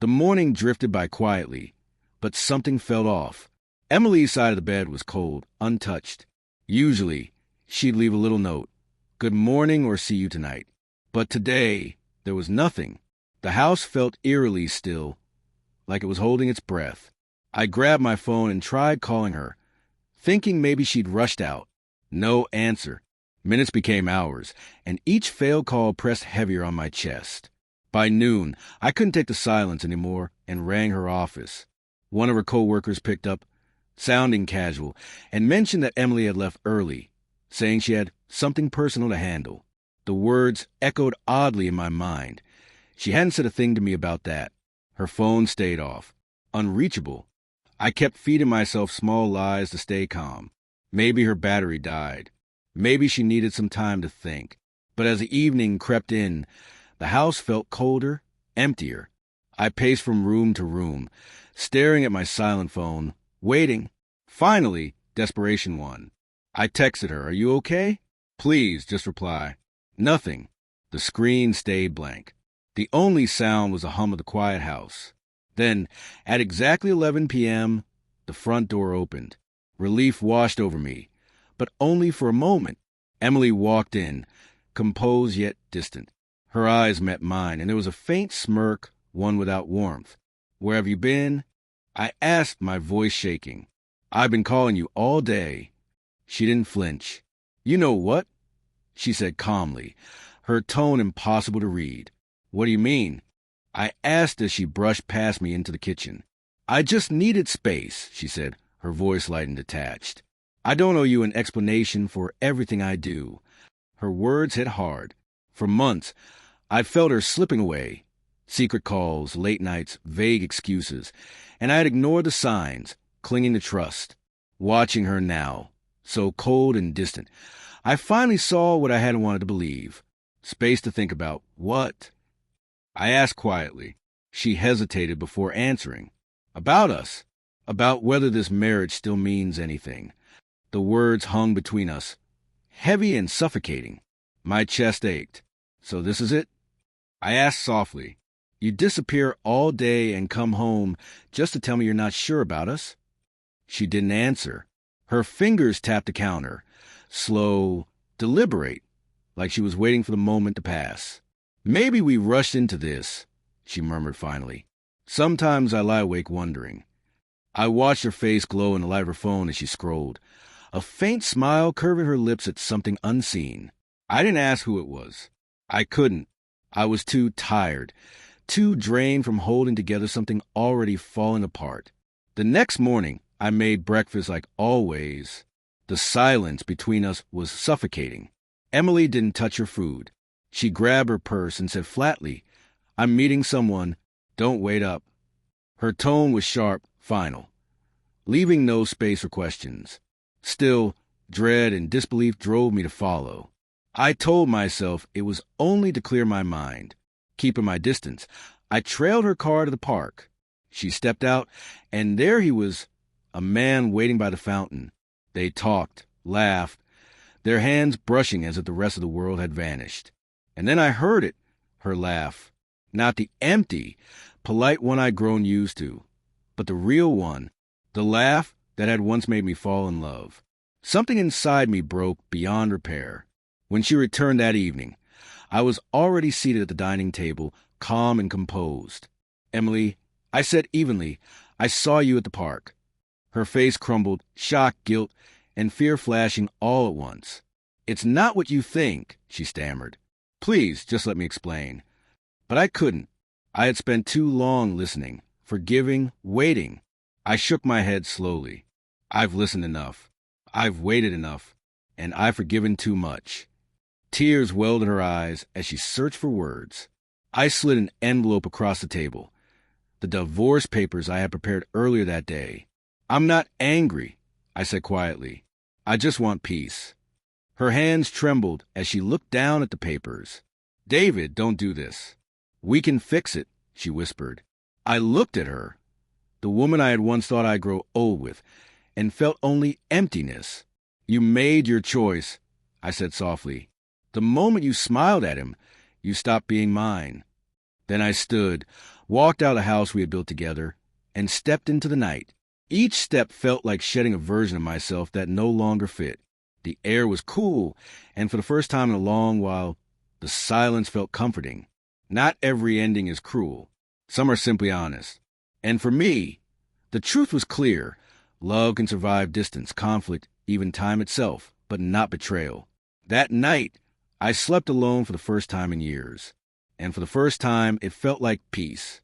The morning drifted by quietly, but something felt off. Emily's side of the bed was cold, untouched. Usually, she'd leave a little note, "Good morning" or "See you tonight." But today, there was nothing. The house felt eerily still, like it was holding its breath. I grabbed my phone and tried calling her, thinking maybe she'd rushed out. No answer. Minutes became hours, and each failed call pressed heavier on my chest. By noon, I couldn't take the silence anymore and rang her office. One of her co-workers picked up, sounding casual, and mentioned that Emily had left early, saying she had something personal to handle. The words echoed oddly in my mind. She hadn't said a thing to me about that. Her phone stayed off. Unreachable. I kept feeding myself small lies to stay calm. Maybe her battery died. Maybe she needed some time to think. But as the evening crept in, the house felt colder, emptier. I paced from room to room, staring at my silent phone, waiting. Finally, desperation won. I texted her, "Are you okay?" "Please, just reply." Nothing. The screen stayed blank. The only sound was the hum of the quiet house. Then, at exactly 11 p.m., the front door opened. Relief washed over me, but only for a moment. Emily walked in, composed yet distant. Her eyes met mine, and there was a faint smirk, one without warmth. "Where have you been?" I asked, my voice shaking. "I've been calling you all day." She didn't flinch. "You know what?" she said calmly, her tone impossible to read. "What do you mean?" I asked as she brushed past me into the kitchen. "I just needed space," she said, her voice light and detached. "I don't owe you an explanation for everything I do." Her words hit hard. For months, I'd felt her slipping away. Secret calls, late nights, vague excuses. And I had ignored the signs, clinging to trust. Watching her now, so cold and distant, I finally saw what I hadn't wanted to believe. Space to think about. What? I asked quietly. She hesitated before answering. About us. About whether this marriage still means anything. The words hung between us, heavy and suffocating. My chest ached. "So this is it?" I asked softly. "You disappear all day and come home just to tell me you're not sure about us?" She didn't answer. Her fingers tapped the counter, slow, deliberate, like she was waiting for the moment to pass. "Maybe we rushed into this," she murmured finally. "Sometimes I lie awake wondering." I watched her face glow in the light of her phone as she scrolled, a faint smile curving her lips at something unseen. I didn't ask who it was. I couldn't. I was too tired, too drained from holding together something already falling apart. The next morning, I made breakfast like always. The silence between us was suffocating. Emily didn't touch her food. She grabbed her purse and said flatly, "I'm meeting someone. Don't wait up." Her tone was sharp, final, leaving no space for questions. Still, dread and disbelief drove me to follow. I told myself it was only to clear my mind. Keeping my distance, I trailed her car to the park. She stepped out, and there he was, a man waiting by the fountain. They talked, laughed, their hands brushing as if the rest of the world had vanished. And then I heard it, her laugh. Not the empty, polite one I'd grown used to, but the real one, the laugh that had once made me fall in love. Something inside me broke beyond repair. When she returned that evening, I was already seated at the dining table, calm and composed. "Emily," I said evenly, "I saw you at the park." Her face crumbled, shock, guilt, and fear flashing all at once. "It's not what you think," she stammered. "Please, just let me explain." But I couldn't. I had spent too long listening, forgiving, waiting. I shook my head slowly. I've listened enough. I've waited enough. And I've forgiven too much. Tears welled in her eyes as she searched for words. I slid an envelope across the table. The divorce papers I had prepared earlier that day. "I'm not angry," I said quietly. "I just want peace." Her hands trembled as she looked down at the papers. "David, don't do this." "We can fix it," she whispered. I looked at her, the woman I had once thought I'd grow old with, and felt only emptiness. "You made your choice," I said softly. "The moment you smiled at him, you stopped being mine." Then I stood, walked out of the house we had built together, and stepped into the night. Each step felt like shedding a version of myself that no longer fit. The air was cool, and for the first time in a long while, the silence felt comforting. Not every ending is cruel. Some are simply honest. And for me, the truth was clear. Love can survive distance, conflict, even time itself, but not betrayal. That night, I slept alone for the first time in years. And for the first time, it felt like peace.